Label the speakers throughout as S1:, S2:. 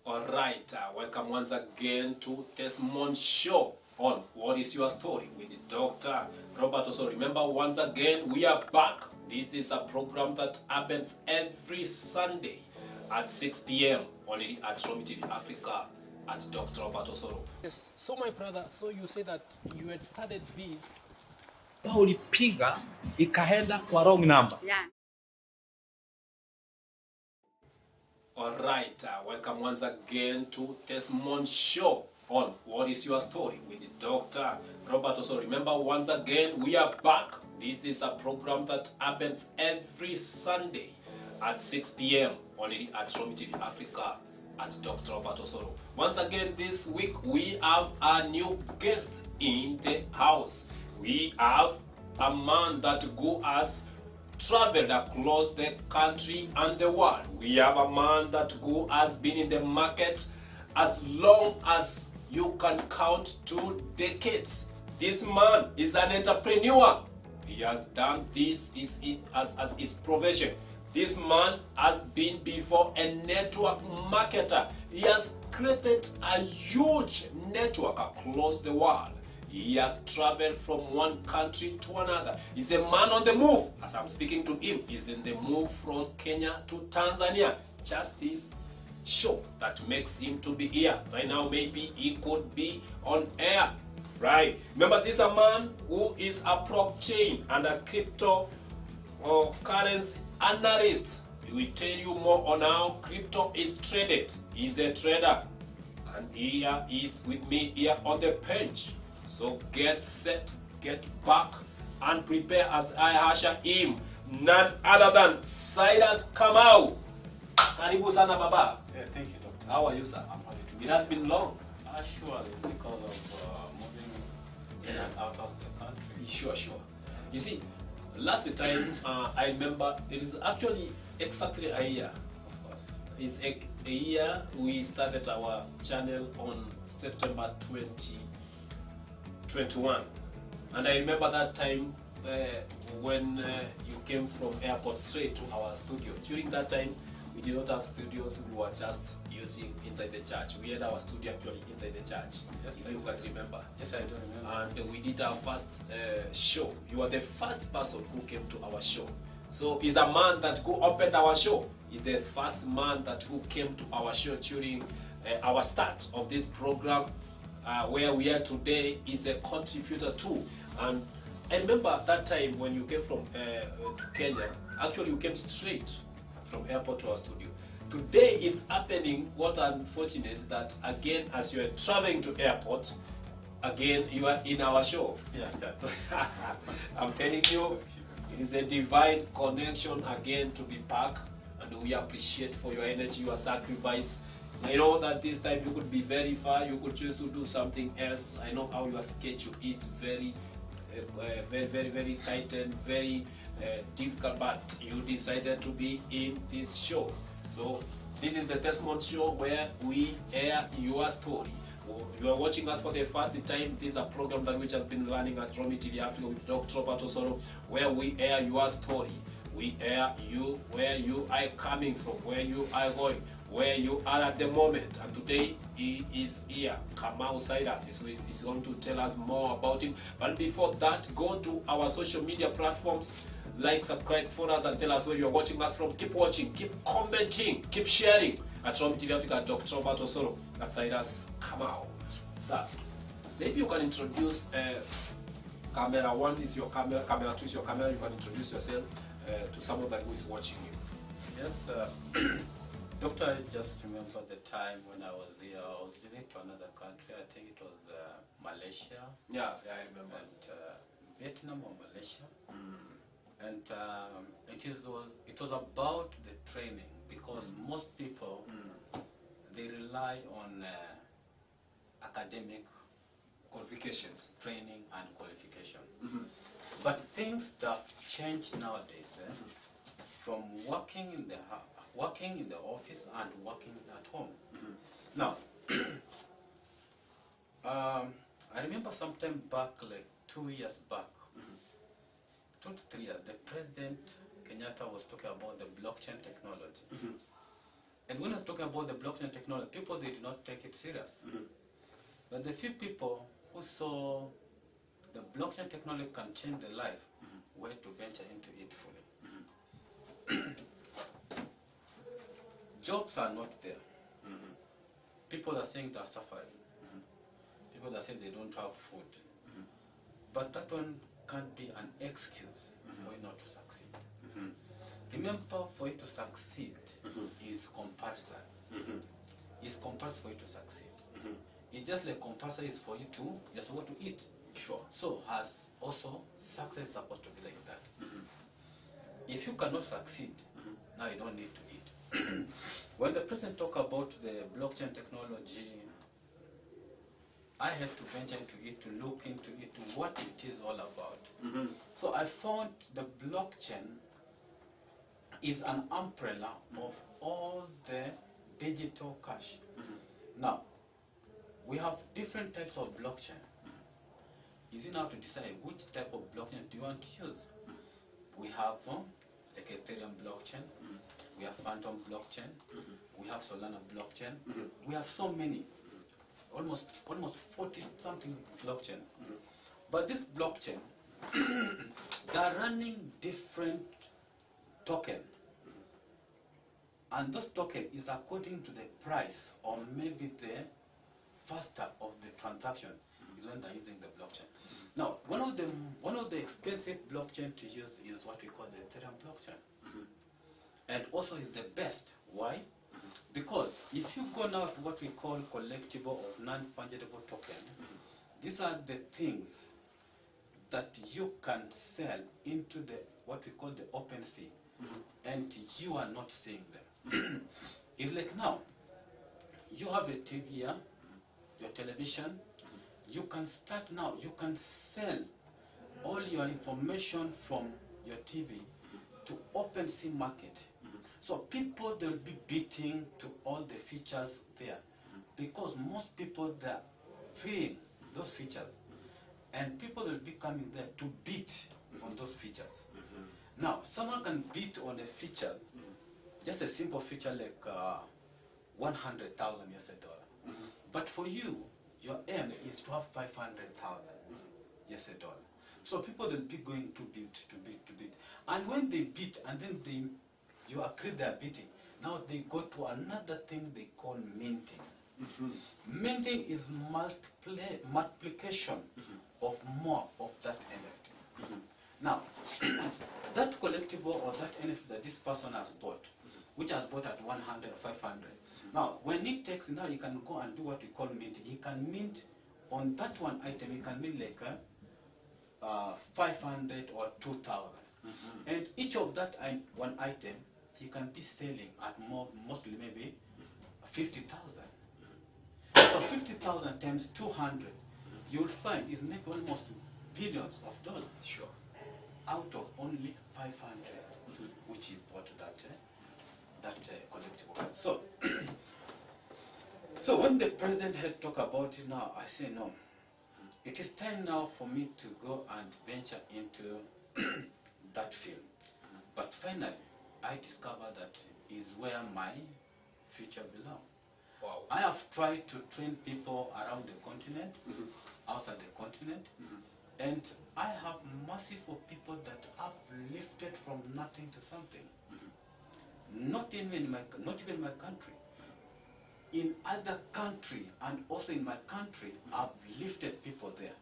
S1: Alright, welcome once again to this month's show on What is Your Story with Dr. Robert Osoro. Remember, once again, we are back. This is a program that happens every Sunday at 6 p.m. only at Romi TV Africa at Dr. Robert Osoro. So my brother, so you say that you had started this.
S2: Ulipiga ikaenda kwa wrong number.
S3: Yeah.
S1: Alright, welcome once again to this month's show on What is Your Story with Dr. Robert Osoro. Remember, once again, we are back. This is a program that happens every Sunday at 6 p.m. only at Romi TV Africa at Dr. Robert Osoro. Once again, this week we have a new guest in the house. We have a man that has traveled across the country and the world. We have a man that has been in the market as long as you can count 2 decades. This man is an entrepreneur. He has done this as his profession. This man has been before a network marketer. He has created a huge network across the world. He has traveled from one country to another. He's a man on the move. As I'm speaking to him, he's in the move from Kenya to Tanzania. Just this show that makes him to be here. Right now, maybe he could be on air. Right. Remember, this is a man who is a blockchain and a crypto currency analyst. He will tell you more on how crypto is traded. He's a trader. And here is with me here on the bench. So get set, get back, and prepare as I usher him. None other than Cyrus Kamau. Karibu sana baba.
S4: Yeah, thank you, doctor.
S1: How are you, sir?
S4: I'm happy to be
S1: It has been long.
S4: Surely, because of moving in and out of the country.
S1: Sure. You see, last time I remember it is actually exactly a year.
S4: Of course.
S1: It's a year we started our channel on September 2021, and I remember that time when you came from airport straight to our studio. During that time, we did not have studios. We were just using inside the church. We had our studio actually inside the church.
S4: Yes,
S1: if you can remember.
S4: Yes, I do remember.
S1: And we did our first show. You were the first person who came to our show. So he's a man that who opened our show. He's the first man that who came to our show during our start of this program. Where we are today is a contributor too. And I remember that time when you came from to Kenya. Actually, you came straight from airport to our studio. Today is happening. What unfortunate that again, as you are traveling to airport, again you are in our show.
S4: Yeah.
S1: I'm telling you, it is a divine connection again to be back, and we appreciate for your energy, your sacrifice. I know that this time you could be very far, you could choose to do something else. I know how your schedule is very tight and very difficult, but you decided to be in this show. So this is the testimony show where we air your story. You are watching us for the first time. This is a program that which has been running at Romi TV Africa with Dr. Robert Osoro, where we air your story. We air you where you are coming from, where you are going, where you are at the moment. And today he is here. Kamau Cyrus is going to tell us more about him. But before that, go to our social media platforms. Like, subscribe for us, and tell us where you are watching us from. Keep watching, keep commenting, keep sharing at Romi TV Africa, Dr. Robert Osoro, at Cyrus Kamau. Sir, maybe you can introduce camera 1 is your camera, camera 2 is your camera. You can introduce yourself to someone that who is watching you.
S4: Yes, doctor, I just remember the time when I was here. I was living to another country. I think it was Malaysia.
S1: Yeah, I remember.
S4: And Vietnam or Malaysia. And it was about the training, because most people they rely on academic
S1: qualifications,
S4: training and qualification. But things have changed nowadays, from working in the office and working at home. Now, I remember sometime back, like 2 years back, 2 to 3 years, the President Kenyatta was talking about the blockchain technology. And when I was talking about the blockchain technology, people, they did not take it serious. But the few people who saw the blockchain technology can change their life were to venture into it fully. Jobs are not there. People are saying they are suffering. People are saying they don't have food. But that one can't be an excuse for you not to succeed. Remember, for you to succeed is comparison. It's comparison for you to succeed. It's just like comparison is for you to just what to eat.
S1: Sure.
S4: So has also success supposed to be like that. If you cannot succeed, now you don't need to eat. When the president talked about the blockchain technology, I had to venture into it, to look into it, to what it is all about. So I found the blockchain is an umbrella of all the digital cash. Now, we have different types of blockchain. Is it now to decide which type of blockchain do you want to use? We have like Ethereum blockchain, we have Phantom blockchain, we have Solana blockchain, we have so many, almost 40 something blockchain. But this blockchain, they are running different token, and those token is according to the price or maybe the faster of the transaction is when they're using the blockchain. Now, one of the expensive blockchain to use is what we call the Ethereum blockchain, and also is the best. Why? Because if you go now to what we call collectible or non-fungible token, these are the things that you can sell into the what we call the open sea, and you are not seeing them. It's like now, you have a TV here, your television, you can start now, you can sell all your information from your TV to open sea market. So people, they'll be bidding to all the features there, because most people, they're paying those features, and people will be coming there to bid on those features. Now, someone can bid on a feature, just a simple feature like 100,000 US dollar. But for you, your aim is to have 500,000 US dollar. So people will be going to bid. And when they bid, and then you agree they are bidding, now they go to another thing they call minting. Minting is multiplication of more of that NFT. Now, that collectible or that NFT that this person has bought, which has bought at 100 or 500, now when it takes, now you can go and do what we call minting. He can mint on that one item, he can mint like 500 or 2,000. And each of that one item, he can be selling at mostly maybe 50,000. So 50,000 times 200, you'll find is making almost billions of dollars.
S1: Sure.
S4: Out of only 500, which he bought that collectible. So, so when the president had talked about it now, I say no. It is time now for me to go and venture into that field. But finally, I discovered that is where my future belongs.
S1: Wow.
S4: I have tried to train people around the continent, outside the continent, and I have massive of people that have lifted from nothing to something. Not even my country. In other country, and also in my country, I've lifted people there.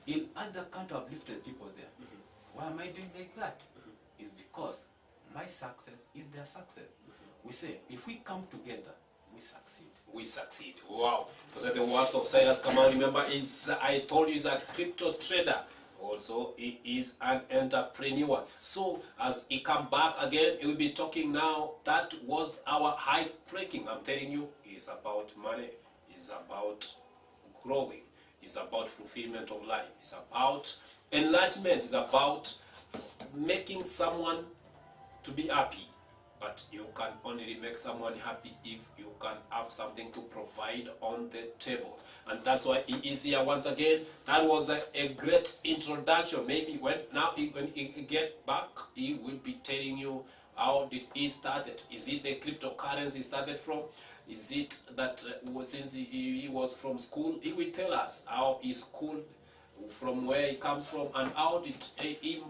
S4: In other countries, I've lifted people there. Why am I doing like that? It's because my success is their success. We say, if we come together, we succeed.
S1: We succeed. Wow. Those are the words of Cyrus Kamau. Remember, I told you he's a crypto trader. Also, he is an entrepreneur. So, as he come back again, he will be talking now. That was our highest breaking. I'm telling you, it's about money. It's about growing. It's about fulfillment of life. It's about enlargement. It's about making someone to be happy. But you can only make someone happy if you can have something to provide on the table. And that's why he is here once again. That was a great introduction. Maybe when he get back, he will be telling you How did he start it? Is it the cryptocurrency he started from? Is it that since he was from school, he will tell us how he schooled, from where he comes from, and how did he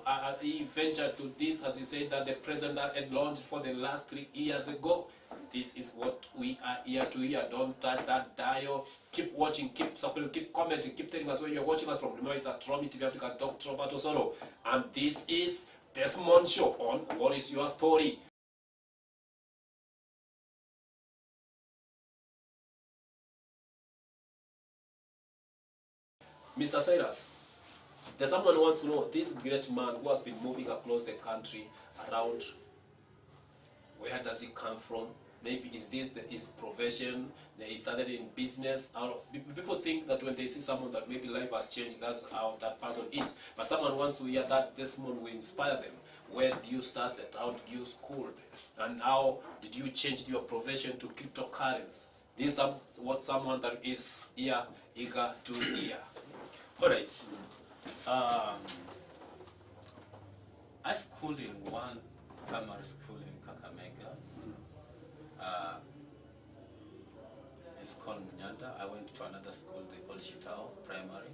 S1: venture to this, as he said that the president had launched for the last 3 years ago. This is what we are here to hear. Don't touch that dial. Keep watching, keep supporting, keep commenting, keep telling us where you're watching us from. Remember, it's at Romi TV Africa, Dr. Robert Osoro, and this is Desmond Show on What Is Your Story? Mr. Cyrus, there's someone who wants to know this great man who has been moving across the country around. Where does he come from? Maybe is this his profession? That he started in business. People think that when they see someone that maybe life has changed, that's how that person is. But someone wants to hear that Desmond will inspire them. Where did you start it? How did you school? And how did you change your profession to cryptocurrency? This is what someone that is here eager to hear.
S4: All right. I schooled in one primary school in Kakamega. It's called Munyanda. I went to another school they call Shitao Primary,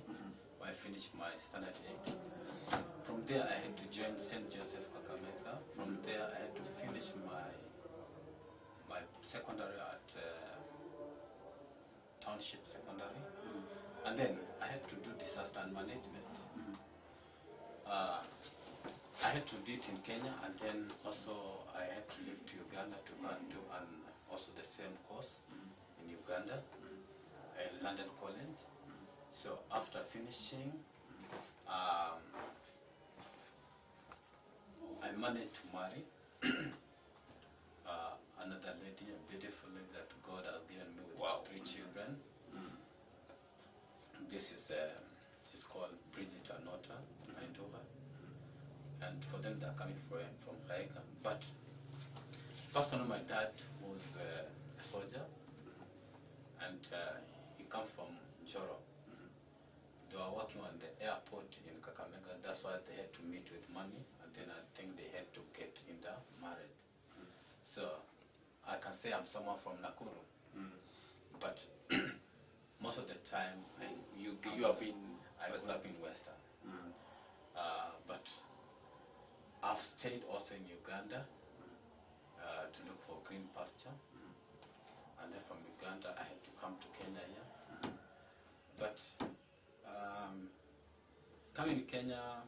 S4: where I finished my standard 8. From there, I had to join St. Joseph Kakamega. From there, I had to finish my secondary at Township Secondary. And then I had to do disaster management. I had to do it in Kenya, and then also I had to leave to Uganda to go and do also the same course in Uganda, in London College. So after finishing, I managed to marry another lady, a beautiful lady that God has given me with 3 children. This is she's called Bridget Anota, my daughter. And for them, they're coming from Raika. But personally, my dad was a soldier, and he comes from Njoro. They were working on the airport in Kakamega. That's why they had to meet with money, and then I think they had to get into marriage. So I can say I'm someone from Nakuru, but most of the time
S1: you have been.
S4: I was up in Western. But I've stayed also in Uganda to look for green pasture. And then from Uganda, I had to come to Kenya here. But coming to Kenya,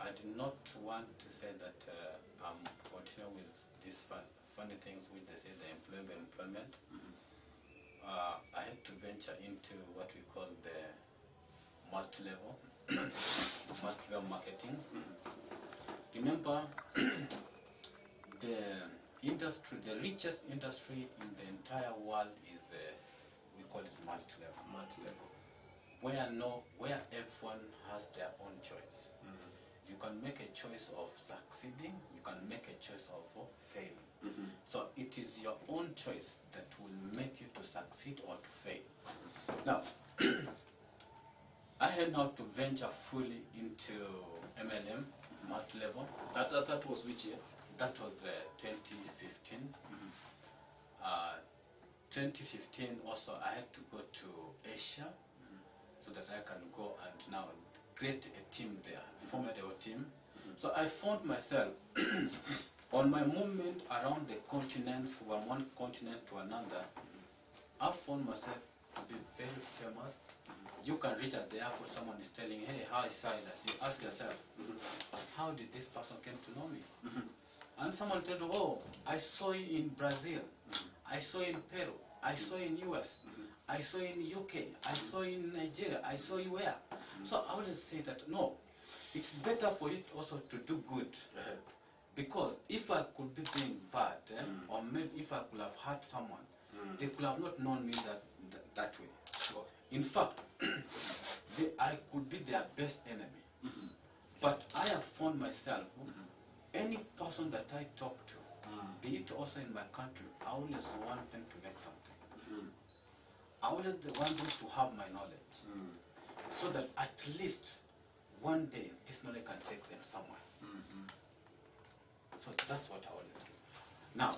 S4: I did not want to say that I'm continuing with these funny things which they say the employment. I had to venture into what we call the multi-level marketing. Remember, the industry, the richest industry in the entire world is we call it multi-level. Where everyone has their own choice. You can make a choice of succeeding, you can make a choice of failing. So it is your own choice that will make you to succeed or to fail. Now, I had now to venture fully into MLM, multi-level.
S1: That was which year?
S4: That was 2015. 2015 also I had to go to Asia so that I can go and now create a team there, formidable team. So I found myself on my movement around the continents, from one continent to another, I found myself to be very famous. You can reach at the airport, someone is telling, hey, hi Silas. You ask yourself, how did this person came to know me? And someone tells you, oh, I saw you in Brazil, I saw you in Peru, I saw you in US, I saw you in UK, I saw you in Nigeria, I saw you where? So I would say that, no, it's better for it also to do good. Because if I could be doing bad, or maybe if I could have hurt someone, they could have not known me that way. Sure. In fact, I could be their best enemy. But I have found myself, any person that I talk to, be it also in my country, I always want them to make something. I always want them to have my knowledge. So that at least one day this knowledge can take them somewhere. So that's what I always do. Now,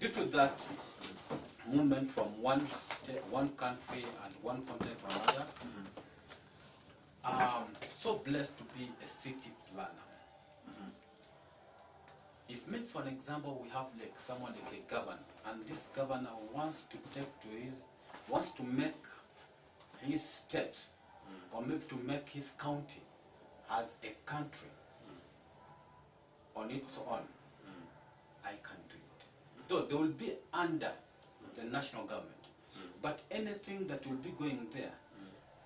S4: due to that movement from one country and one continent to another, I'm so blessed to be a city planner. If, maybe for an example, we have like someone like a governor, and this governor wants to make his state, or maybe to make his county as a country on its own, I can do it. Though they will be under the national government, but anything that will be going there,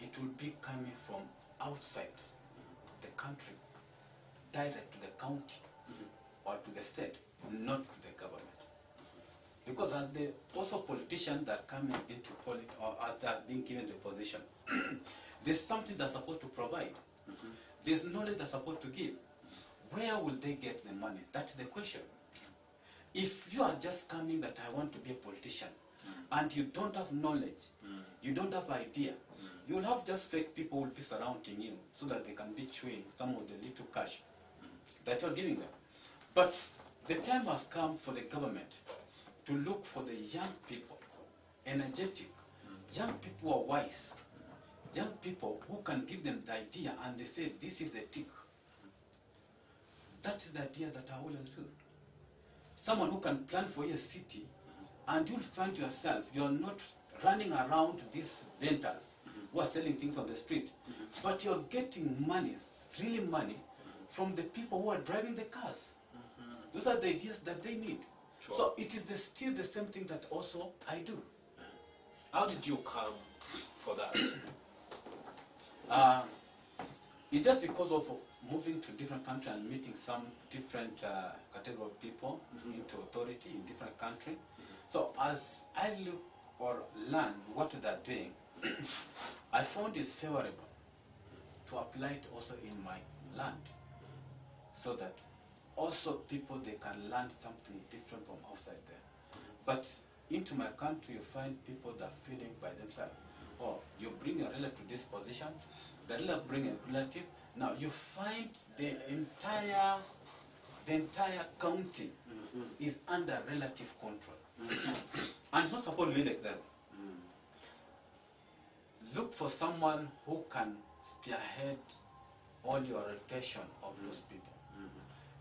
S4: it will be coming from outside the country, direct to the county or to the state, not to the government. Because as the also politicians that are coming into politics, or as they are being given the position, there's something they're supposed to provide. There's knowledge they're supposed to give. Where will they get the money? That's the question. If you are just coming that I want to be a politician, and you don't have knowledge, you don't have idea, you will have just fake people who will be surrounding you so that they can be chewing some of the little cash that you're giving them. But the time has come for the government to look for the young people, energetic, young people who are wise, young people who can give them the idea and they say, this is a tick. That is the idea that I always do. Someone who can plan for your city, and you'll find yourself, you're not running around these vendors who are selling things on the street, but you're getting money, really money, from the people who are driving the cars. Those are the ideas that they need.
S1: Sure.
S4: So it is still the same thing that also I do.
S1: How did you come for that?
S4: It's just because of moving to different countries and meeting some different category of people into authority in different countries. So as I look or learn what they're doing, I found it's favorable to apply it also in my land, so that also people, they can learn something different from outside there. But into my country, you find people that are feeling by themselves. Oh, you bring a relative to this position, the relative bring a relative. Now you find the entire county is under relative control. And it's not supposed to be like that. Look for someone who can spearhead all your rotation of those people.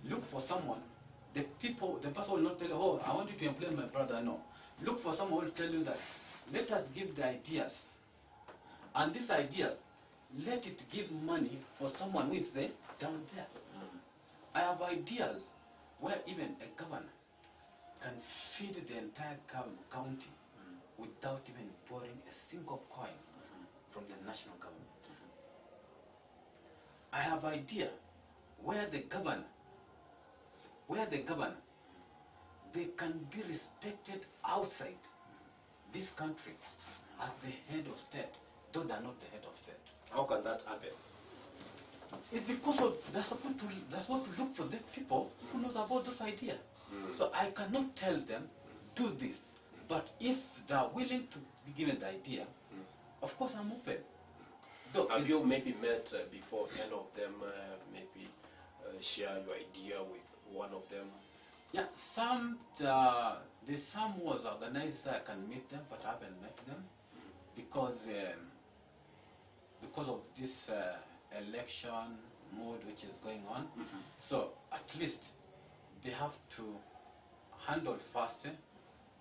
S4: Look for someone, the person will not tell you, oh, I want you to employ my brother. No. Look for someone who will tell you that, let us give the ideas. And these ideas, let it give money for someone who is there, down there. I have ideas where even a governor can feed the entire county without even borrowing a single coin from the national government. I have idea where the governor, they can be respected outside this country as the head of state, though they are not the head of state.
S1: How can that happen?
S4: It's because of they're supposed to look for the people who knows about those ideas. So I cannot tell them, do this. But if they are willing to be given the idea, of course I'm open. Though
S1: have you maybe met before any of them, maybe share your idea with one of them?
S4: Yeah, there's some who was organized, so I can meet them, but I haven't met them because of this election mood which is going on. So at least they have to handle first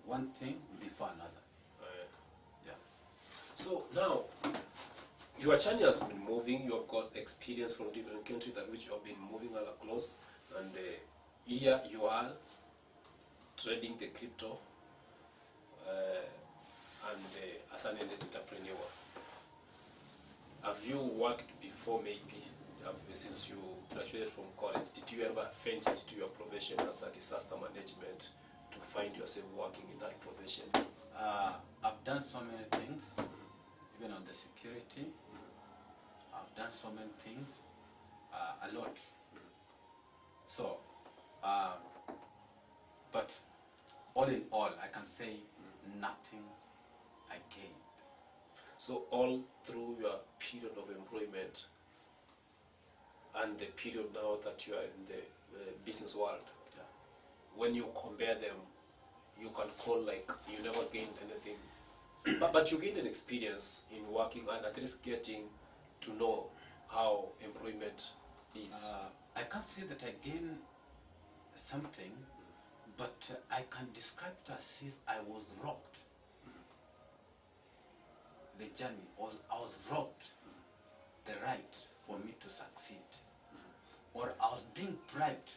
S4: one thing before another. Yeah.
S1: So now, your journey has been moving. You have got experience from different countries that which you have been moving all across, and here you are trading the crypto and as an entrepreneur. Have you worked before, maybe since you graduated from college? Did you ever venture into your profession as a disaster management to find yourself working in that profession?
S4: I've done so many things, even on the security. I've done so many things, a lot. So, but all in all, I can say nothing I gained.
S1: So all through your period of employment and the period now that you are in the business world,
S4: Yeah.
S1: when you compare them, you can call like you never gained anything. But you gained an experience in working and at least getting to know how employment is.
S4: I can't say that I gained something, but I can describe it as if I was robbed. The journey, I was robbed the right for me to succeed. Or I was being bribed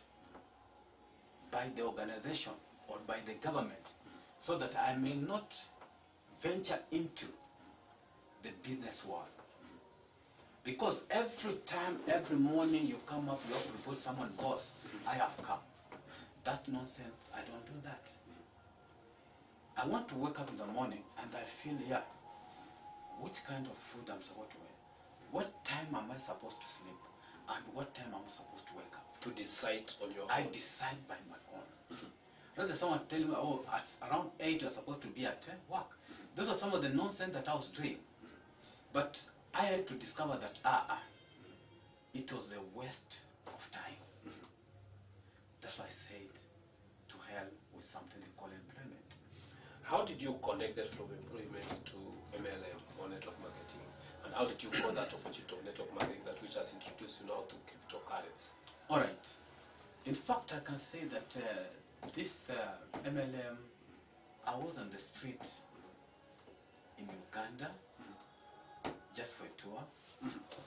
S4: by the organization or by the government so that I may not venture into the business world. Because every time, every morning you come up, you have to report someone, boss, I have come. That nonsense, I don't do that. I want to wake up in the morning and I feel, yeah, which kind of food I'm supposed to eat? What time am I supposed to sleep? And what time am I supposed to wake up?
S1: To decide on your
S4: I
S1: own.
S4: decide by my own. Rather someone tell me, oh, at around 8 you're supposed to be at work. Those are some of the nonsense that I was doing. But I had to discover that, it was a waste of time. That's why I said, to hell with something they call employment.
S1: How did you connect that from employment to MLM or network marketing? And how did you call that opportunity of network marketing, that which has introduced you now to cryptocurrency?
S4: All right. In fact, I can say that this MLM, I was on the street in Uganda just for a tour,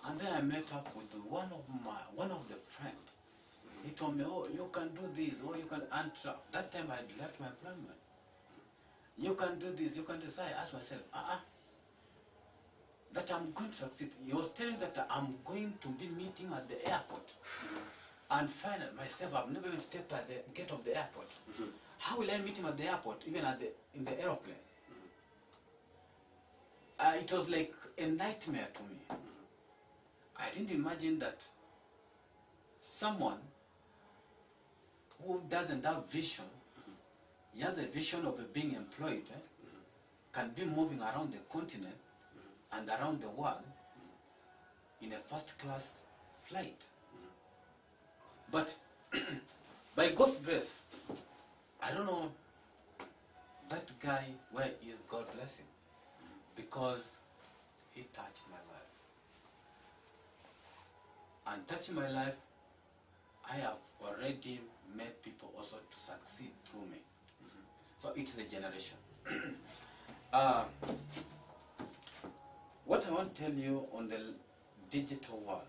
S4: and then I met up with one of the friend. He told me, oh, you can do this, or you can, and that time I had left my employment. You can do this, you can do this. I asked myself, that I'm going to succeed. He was telling that I'm going to be meeting at the airport. And finally, myself, I've never even stepped at the gate of the airport. How will I meet him at the airport, even in the aeroplane? It was like a nightmare to me. I didn't imagine that someone who doesn't have vision, he has a vision of being employed, can be moving around the continent and around the world in a first-class flight. But by God's grace, I don't know that guy where he is, God bless him, because he touched my life. And touching my life, I have already made people also to succeed through me. So it's the generation. What I want to tell you on the digital world,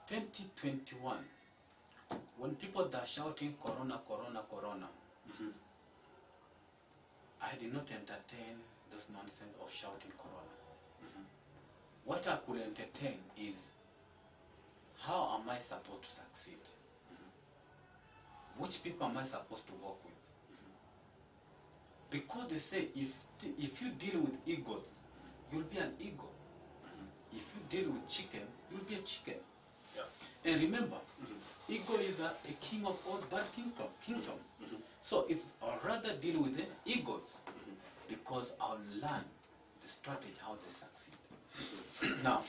S4: 2021, when people are shouting Corona, Corona, Corona, I did not entertain this nonsense of shouting Corona. What I could entertain is, how am I supposed to succeed? Which people am I supposed to work with? Because they say, if you deal with egos, you'll be an ego. If you deal with chicken, you'll be a chicken. Yeah. And remember, ego is a king of all bad kingdom. So it's rather deal with the egos, because I'll learn the strategy how they succeed. Now,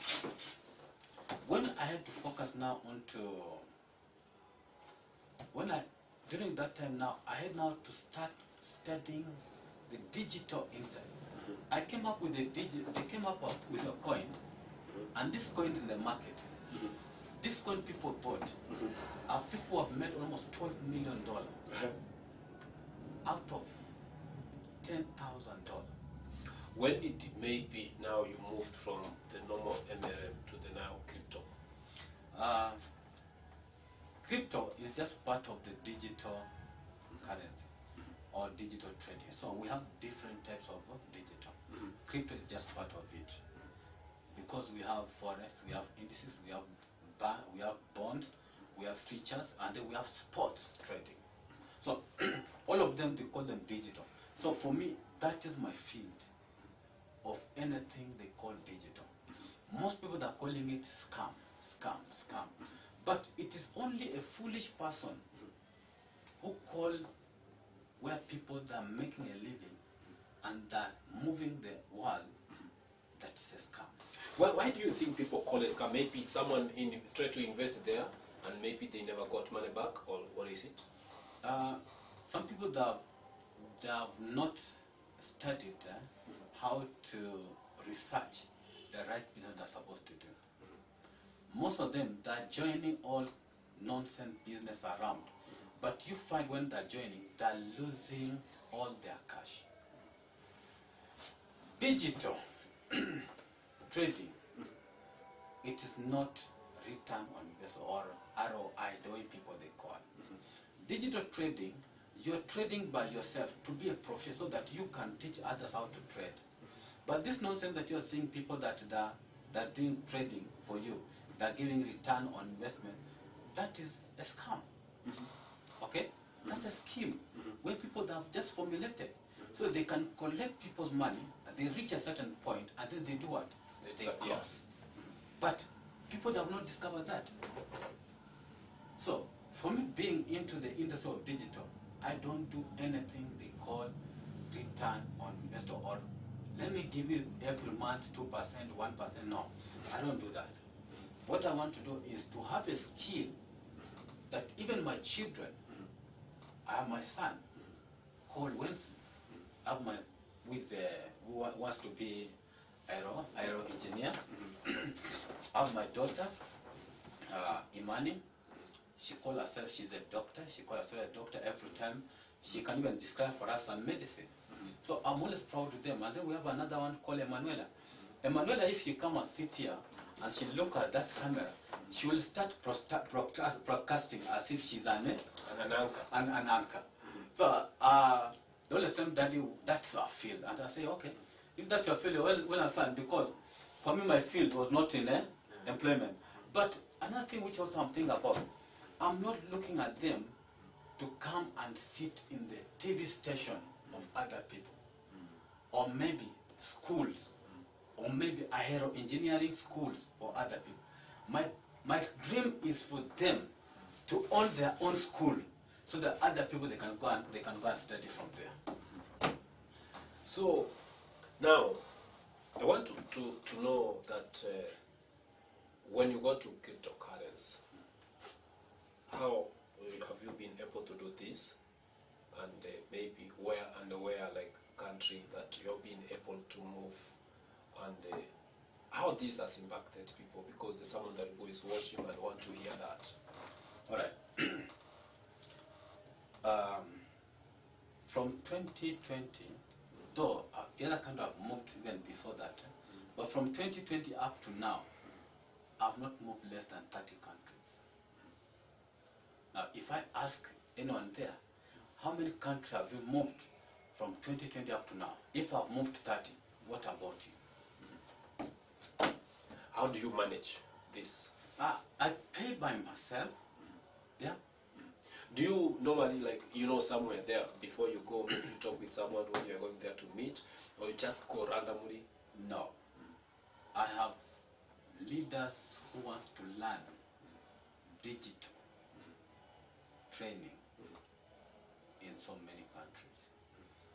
S4: when I had to focus now during that time now, I had now to start studying the digital inside. I came up with they came up with a coin, and this coin is in the market. This coin people bought, people have made almost $12 million out of $10,000.
S1: When did it maybe now you moved from the normal MLM to the now crypto?
S4: Crypto is just part of the digital currency or digital trading. So we have different types of digital. Crypto is just part of it, because we have forex, we have indices, we have bonds, we have futures, and then we have sports trading. So all of them, they call them digital. So for me, that is my field of anything they call digital. Most people are calling it scam. But it is only a foolish person who call where people that are making a living and that are moving the world, that is a scam.
S1: Well, why do you think people call it scam? Maybe someone try to invest there and maybe they never got money back, or what is it?
S4: Some people that have not studied how to research the right business they're supposed to do. Most of them, they're joining all nonsense business around. But you find when they're joining, they're losing all their cash. Digital trading, it is not return on investment or ROI, the way people they call it. Digital trading, you're trading by yourself to be a professor so that you can teach others how to trade. But this nonsense that you're seeing people that are doing trading for you, they're giving return on investment, that is a scam. Okay? That's a scheme where people that have just formulated. So they can collect people's money, they reach a certain point, and then they do what? They close. But people have not discovered that. So, for me being into the industry of digital, I don't do anything they call return on investor, or let me give you every month 2%, 1%. No, I don't do that. What I want to do is to have a skill that even my children, I have my son called Wensley, I have my who wants to be aero engineer. I have my daughter, Imani. She calls herself, she's a doctor. She calls herself a doctor every time. She can even describe for us some medicine. So I'm always proud of them. And then we have another one called Emanuela. Emanuela, if she come and sit here and she look at that camera, she will start broadcasting as if she's an anchor. So the only time, Daddy, that's our field. And I say, okay, if that's your field, well I'm fine, because for me my field was not in employment. But another thing which also I'm thinking about, I'm not looking at them to come and sit in the TV station of other people, or maybe schools, or maybe aero engineering schools for other people. My dream is for them to own their own school, so that other people they can go and study from there.
S1: So now I want to know that when you go to cryptocurrency, how have you been able to do this, and maybe where like country that you have been able to move, and how this has impacted people, because there's someone that who is watching and want to hear that.
S4: All right. From 2020, though the other country have moved even before that, but from 2020 up to now, I've not moved less than 30 countries. Now, if I ask anyone there, how many countries have you moved from 2020 up to now? If I've moved 30, what about you?
S1: How do you manage this?
S4: I pay by myself. Yeah.
S1: Do you normally, like, somewhere there before you go, maybe you talk with someone when you're going there to meet, or you just go randomly?
S4: No. I have leaders who want to learn digital training in so many countries.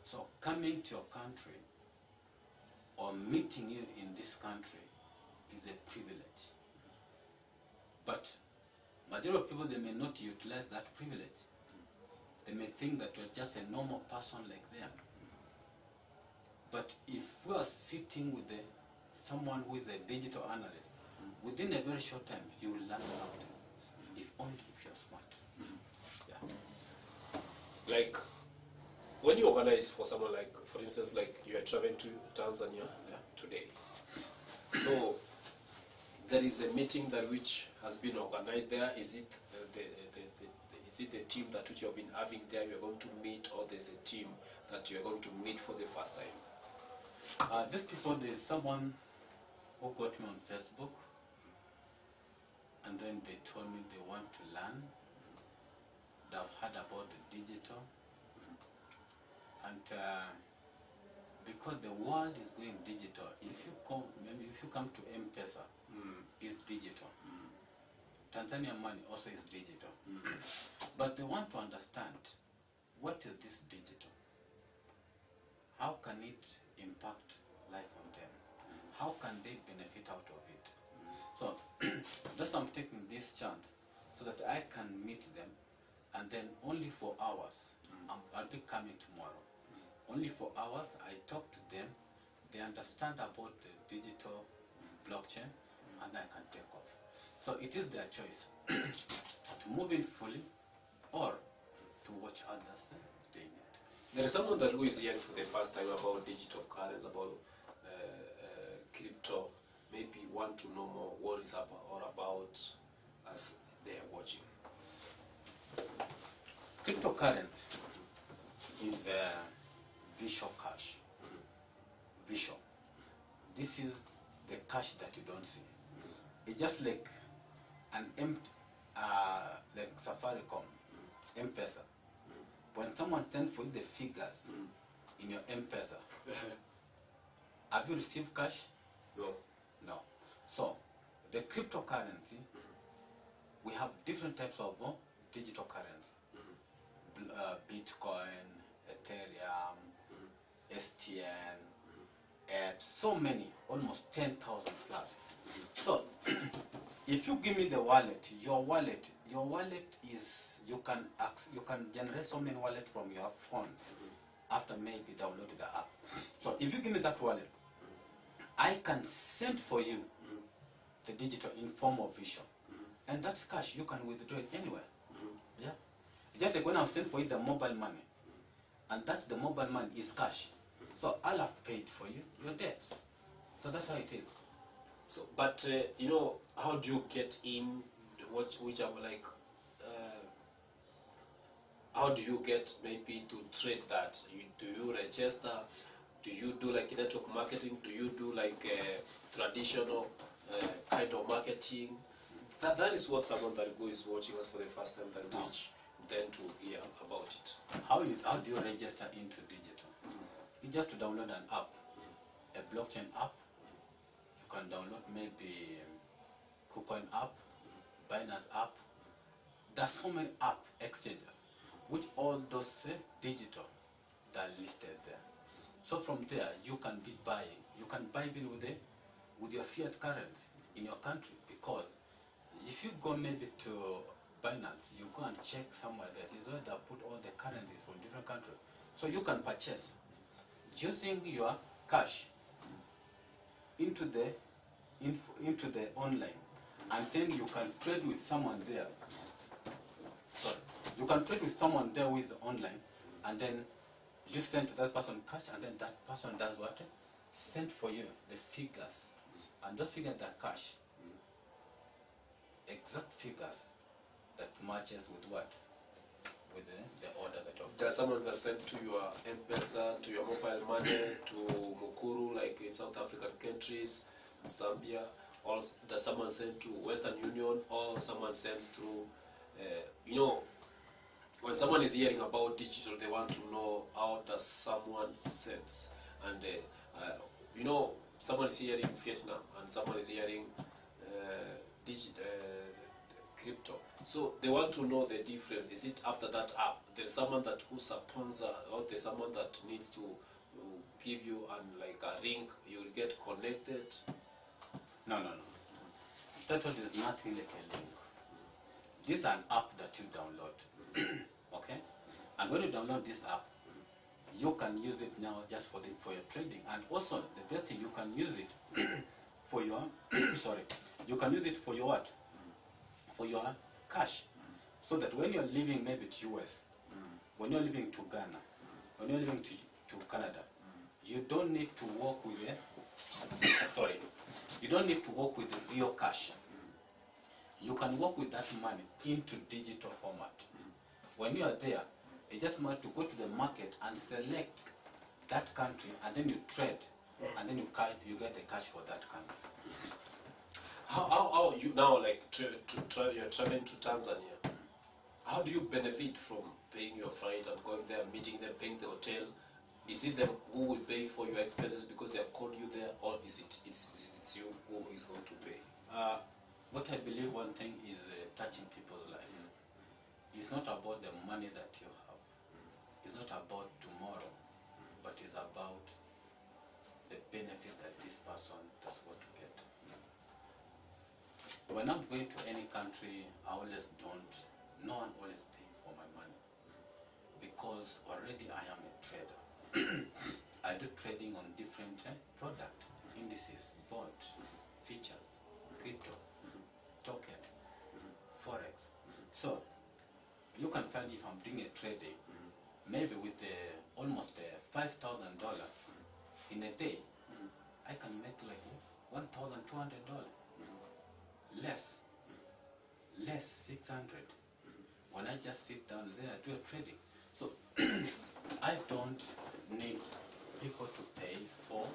S4: So coming to your country or meeting you in this country is a privilege. But majority of people, they may not utilize that privilege. They may think that you're just a normal person like them. But if we are sitting with someone who is a digital analyst, within a very short time, you will learn something, if only if you're smart. Yeah.
S1: Like, when you organize for someone, like, for instance, like you are traveling to Tanzania today, so there is a meeting that which has been organized there. Is it is it the team that which you have been having there you are going to meet, or there's a team that you are going to meet for the first time?
S4: These people, there's someone who got me on Facebook, and then they told me they want to learn. They've heard about the digital, and because the world is going digital, if you come to M-Pesa, it's digital. Tanzania money also is digital. But they want to understand, what is this digital? How can it impact life on them? How can they benefit out of it? So, just I'm taking this chance so that I can meet them, and then only for hours, I'll be coming tomorrow. Only for hours, I talk to them, they understand about the digital blockchain, and I can take off. So it is their choice to move in fully or to watch others doing it.
S1: There is someone that who is hearing for the first time about digital currency, about crypto, maybe want to know more what is up or about as they are watching.
S4: Cryptocurrency is visual cash. Visual. This is the cash that you don't see. It's just like an empty, like Safaricom, M-Pesa. When someone sends for you the figures in your M-Pesa, have you received cash?
S1: No.
S4: No. So, the cryptocurrency, we have different types of digital currency. Bitcoin, Ethereum, STN, apps, so many, almost 10,000 plus. So, if you give me the wallet, your wallet is, you can generate so many wallets from your phone after maybe downloading the app. So if you give me that wallet, I can send for you the digital in form of visual. And that's cash, you can withdraw it anywhere. Yeah. Just like when I send for you the mobile money, and that the mobile money is cash. So I'll have paid for you your debt. So that's how it is.
S1: So, but you know, how do you get in? Which are like, how do you get maybe to trade that? Do you register? Do you do like network marketing? Do you do like traditional kind of marketing? That is what someone that is watching us for the first time that which then to hear about it.
S4: How do you register into digital? It's just to download an app, a blockchain app. You can download maybe KuCoin app, Binance app. There's so many app exchanges, which all those digital that are listed there. So from there, you can be buying. You can buy bill with your fiat currency in your country, because if you go maybe to Binance, you go and check somewhere there. Is where they put all the currencies from different countries. So you can purchase using your cash into the online, and then you can trade with someone there. Sorry, you can trade with someone there who is online, and then you send to that person cash, and then that person does what? Send for you the figures, and those figures are cash. Exact figures that matches with what? With the order that you've.
S1: There's someone that sent to your M-Pesa, to your mobile money, to Mukuru, like in South African countries, Zambia. Also, does someone send to Western Union, or someone sends through, you know, when someone is hearing about digital, they want to know how does someone sends. And, you know, someone is hearing Vietnam, and someone is hearing crypto. So they want to know the difference. Is it after that app? There's someone that who's a sponsor, or there's someone that needs to give you like a link, you will get connected.
S4: No. That one is nothing like a link. This is an app that you download. Okay? And when you download this app, you can use it now just for your trading. And also the best thing, you can use it for your sorry. You can use it for your what? For your cash. So that when you're leaving maybe to US, when you're leaving to Ghana, when you're leaving to Canada, you don't need to work with you don't need to work with the real cash. You can work with that money into digital format. When you are there, it's just matter to go to the market and select that country, and then you trade, and then you get the cash for that country.
S1: How you now, like you're traveling to Tanzania, how do you benefit from paying your flight and going there, meeting them, paying the hotel? Is it them who will pay for your expenses because they have called you there, or is it's you who is going to pay?
S4: What I believe, one thing is touching people's life. It's not about the money that you have. It's not about tomorrow, but it's about the benefit that this person does want to get. when I'm going to any country, no one always pay for my money. Because already I am a trader. I do trading on different product, indices, bond, features, crypto, token, forex. So you can find if I'm doing a trading, maybe with almost $5,000 in a day, I can make like $1,200. Less 600. When I just sit down there, I do a trading. So I don't need people to pay for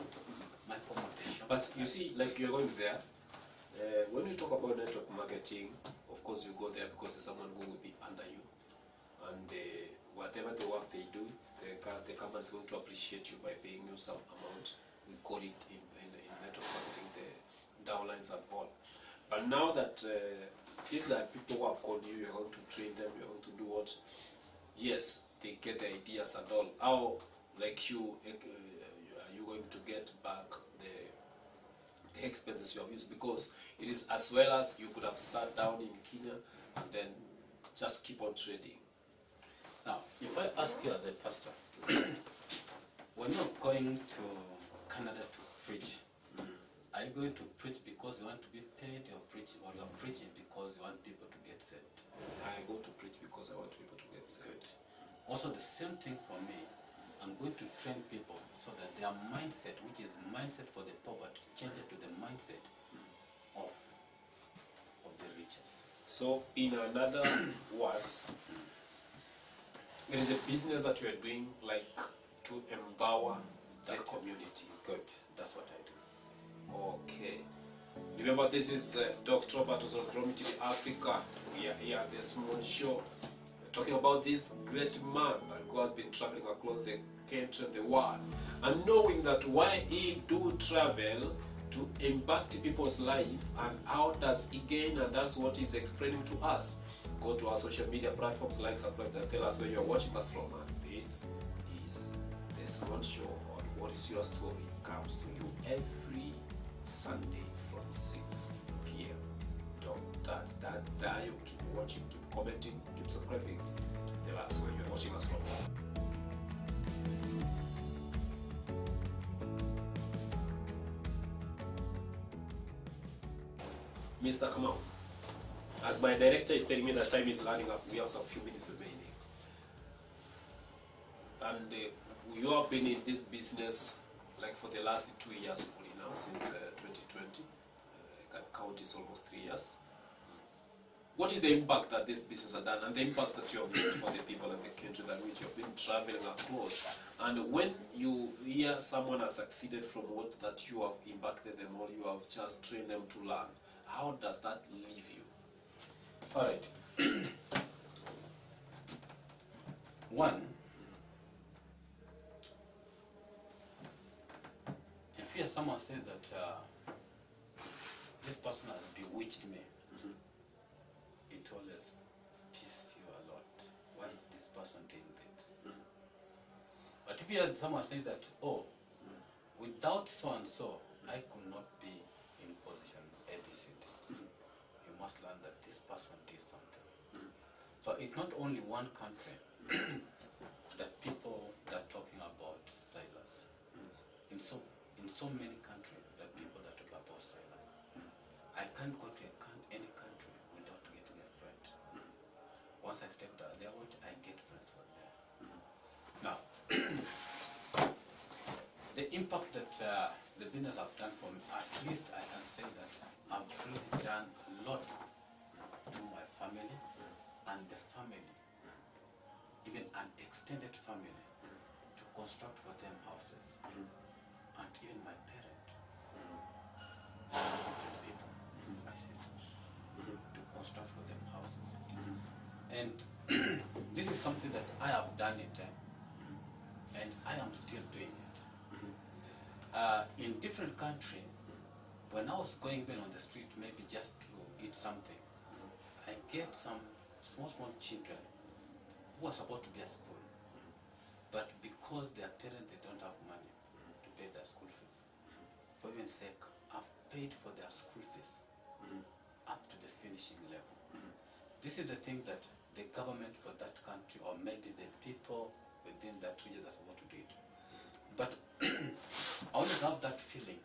S4: my accommodation.
S1: But you see, like you're going there, when you talk about network marketing, of course you go there because there's someone who will be under you. And whatever the work they do, the company is going to appreciate you by paying you some amount. We call it in network marketing the downlines and all. But now that these are people who have called you, you're going to train them, you're going to do what? Yes, they get the ideas and all. How, like you, are you going to get back the expenses you have used? Because it is as well as you could have sat down in Kenya and then just keep on trading.
S4: Now, if I ask you as a pastor, when you're going to Canada to preach, are you going to preach because you want to be paid, or you are preaching because you want people to get saved?
S1: I go to preach because I want people to get saved.
S4: Also, the same thing for me. I'm going to train people so that their mindset, which is the mindset for the poverty, changes to the mindset of the riches.
S1: So, in another words, it is a business that you are doing, like to empower the community.
S4: Good. That's what I do.
S1: Okay. Remember, this is Dr. Robert Osoro, TV Africa. We are here at the Small Show, talking about this great man that who has been traveling across the country and the world, and knowing that why he do travel to impact people's life and how does he gain, and that's what he's explaining to us. Go to our social media platforms, like, subscribe, and tell us where you're watching us from. And this is the Small Show on What Is Your Story. Comes to you every Sunday from 6 p.m. Don't touch that dial. Keep watching, keep commenting, keep subscribing. Tell us where you're watching us from. Mr. Kamau, as my director is telling me that time is running up, we have some few minutes remaining. And you have been in this business like for the last 2 years fully now, since 2020. I can count it's almost 3 years. What is the impact that this business has done, and the impact that you have made for the people and the country that which you have been traveling across? And when you hear someone has succeeded from what that you have impacted them, or you have just trained them to learn, how does that leave you?
S4: All right. One, if you hear someone say that this person has bewitched me, it always pisses you a lot. Why is this person doing this? But if you hear someone say that, oh, without so and so, I could not be in position ABCD. You must learn that this person did something. So it's not only one country that people that are talking about Silas. In so many countries that people that talk about Silas. I can't go to any country without getting a friend. Once I step there, I get friends from there. Now, the impact that the business have done for me, at least I can say that I've really done a lot to my family and the family, even an extended family, to construct for them houses, and even my parents, different people, my sisters, to construct for them houses. And this is something that I have done it, and I am still doing it. In different countries, when I was going even on the street, maybe just to eat something, I get some small children who are supposed to be at school, but because their parents, they don't have money to pay their school fees. For even sake, I've paid for their school fees up to finishing level. This is the thing that the government for that country, or maybe the people within that region, are supposed to do it. But I always have that feeling.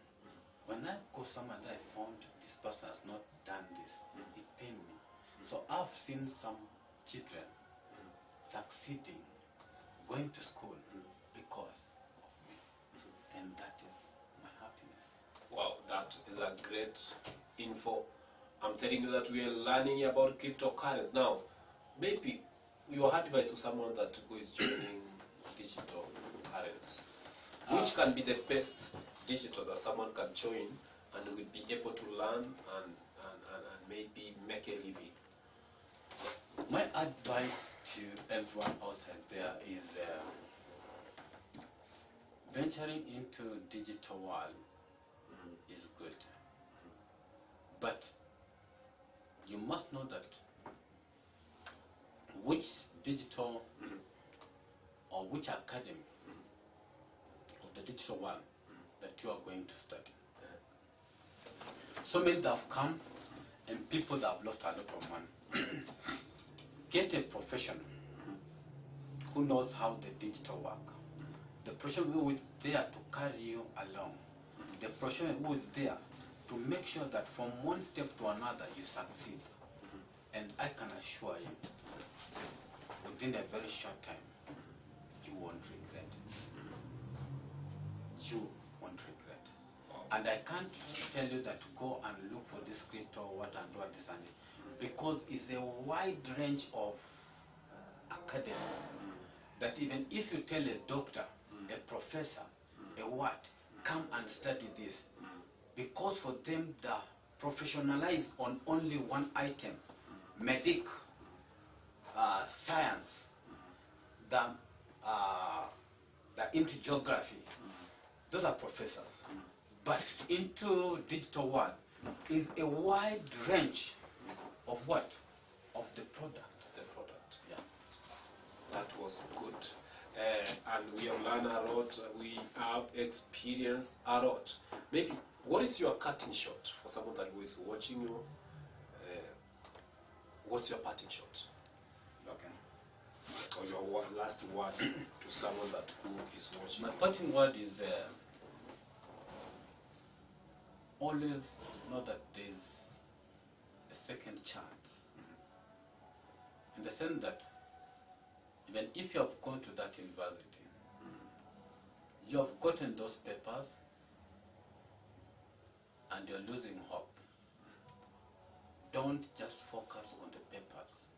S4: When I go somewhere and I found this person has not done this, it pains me. So I've seen some children succeeding, going to school because of me. And that is my happiness.
S1: Wow, that is a great info. I'm telling you that we are learning about cryptocurrency. Now, maybe your advice to someone that is joining digital currency. Which can be the best digital that someone can join and will be able to learn and maybe make a living?
S4: My advice to everyone outside there is venturing into digital world is good. But you must know that which digital or which academy of the digital world that you are going to study. So many that have come and people that have lost a lot of money. Get a professional who knows how the digital work. The professional who is there to carry you along. The professional who is there to make sure that from one step to another you succeed. And I can assure you, within a very short time, you won't regret. You won't regret. And I can't tell you that go and look for this crypto or what and do this and it, because it's a wide range of academy that even if you tell a doctor, a professor, a what, come and study this, because for them they professionalize on only one item, medic, science, the into geography. Those are professors. But into digital world is a wide range of what? Of the product.
S1: The product.
S4: Yeah.
S1: That was good. And we have learned a lot. We have experienced a lot. Maybe, what is your cutting shot for someone that who is watching you? What's your parting shot?
S4: Okay.
S1: Or your last word to someone that who is watching?
S4: My parting word is always know that there's a second chance. In the sense that even if you have gone to that university, you have gotten those papers and you're losing hope. Don't just focus on the papers.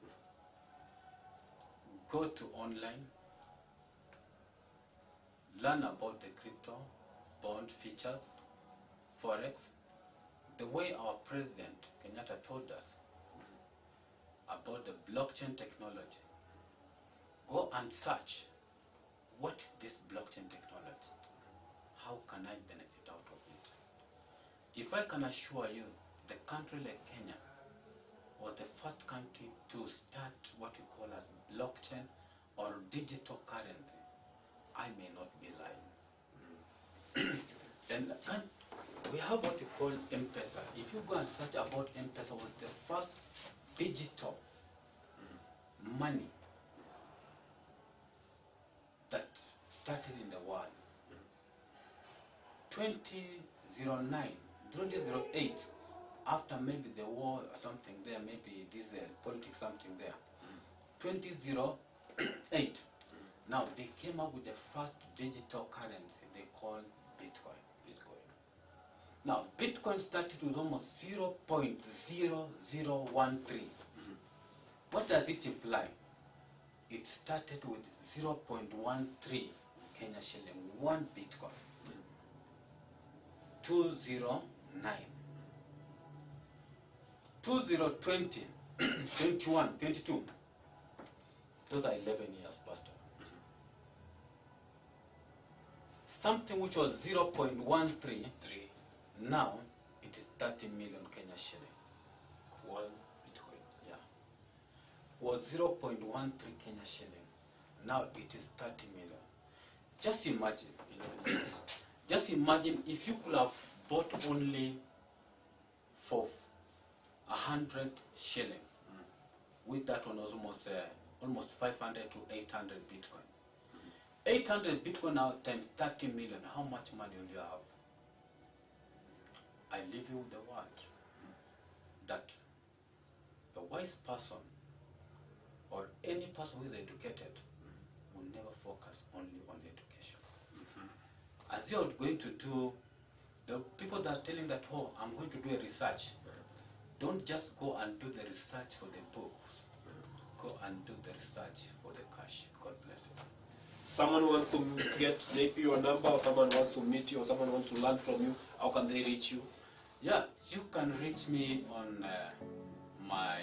S4: Go to online, learn about the crypto, bond features, forex, the way our president Kenyatta told us about the blockchain technology. Go and search, what is this blockchain technology? How can I benefit out of it? If I can assure you, the country like Kenya was the first country to start what we call as blockchain or digital currency, I may not be lying. Then we have what we call M-Pesa. If you go and search about M-Pesa, was the first digital money that started in the world. 2009, 2008, after maybe the war or something there, maybe this politics something there. 2008, now they came up with the first digital currency they called Bitcoin. Now, Bitcoin started with almost 0.0013. What does it imply? It started with 0.13 Kenya shilling, one Bitcoin. 2009. 2020, 21, 22. Those are 11 years, Pastor. Something which was 0.13, now it is 30 million Kenya shilling.
S1: One Bitcoin.
S4: Yeah. Was 0.13 Kenya shilling. Now it is 30 million. Just imagine.
S1: 11 years.
S4: Just imagine if you could have bought only for 100 shilling. With that one was almost 500 to 800 Bitcoin. 800 Bitcoin now times 30 million. How much money will you have? I leave you with the word that a wise person or any person who is educated will never focus only on education. As you're going to do, the people that are telling that, oh, I'm going to do a research, don't just go and do the research for the books. Go and do the research for the cash. God bless you.
S1: Someone wants to get maybe your number, or someone wants to meet you, or someone wants to learn from you. How can they reach you?
S4: Yeah, you can reach me on my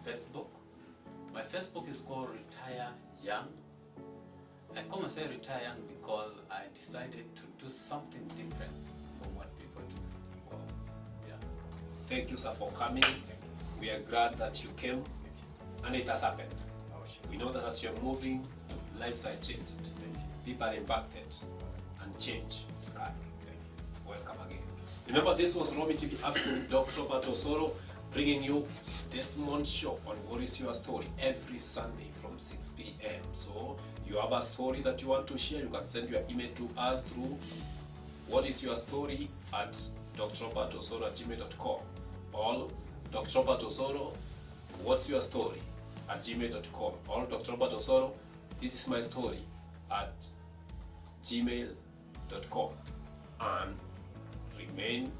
S4: Facebook. My Facebook is called Retire Young. I come and say Retire Young because I decided to do something different from what people do. Well, yeah.
S1: Thank you, sir, for coming. We are glad that you came, and it has happened. We know that as you're moving, lives are changed. People are impacted, and change is coming. Welcome again. Remember, this was Romi TV Afternoon, Dr. Robert Osoro, bringing you this month's show on What is Your Story every Sunday from 6 p.m. So, you have a story that you want to share, you can send your email to us through whatisyourstory at drrobertosoro@gmail.com, or Dr. Robert Osoro, what's your story at gmail.com, or Dr. Robert Osoro, this is my story at gmail.com. And remain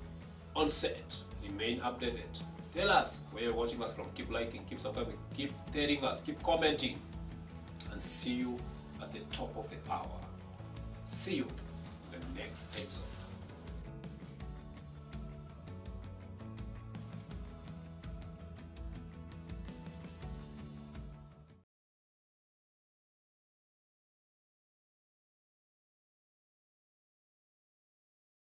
S1: on set, remain updated. Tell us where you're watching us from. Keep liking, keep subscribing, keep telling us, keep commenting, and see you at the top of the hour. See you in the next episode.